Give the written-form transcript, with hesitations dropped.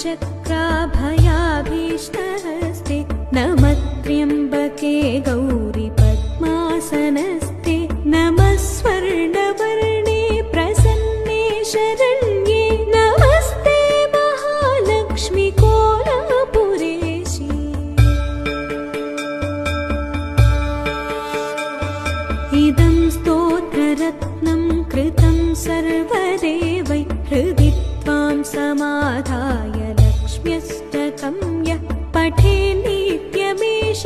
शङ्खचक्राभयाभीष्टहस्ते नमः त्र्यम्बके गौरि पद्मासनस्ते नमः स्वर्णवर्णे प्रसन्ने शरण्ये नमस्ते महालक्ष्मि कोलापुरेशी। इदं स्तोत्ररत्नं कृतं सर्वदेवै हृदि त्वां समाधाय लक्ष्म्यष्टकं यः पठे नित्यमेष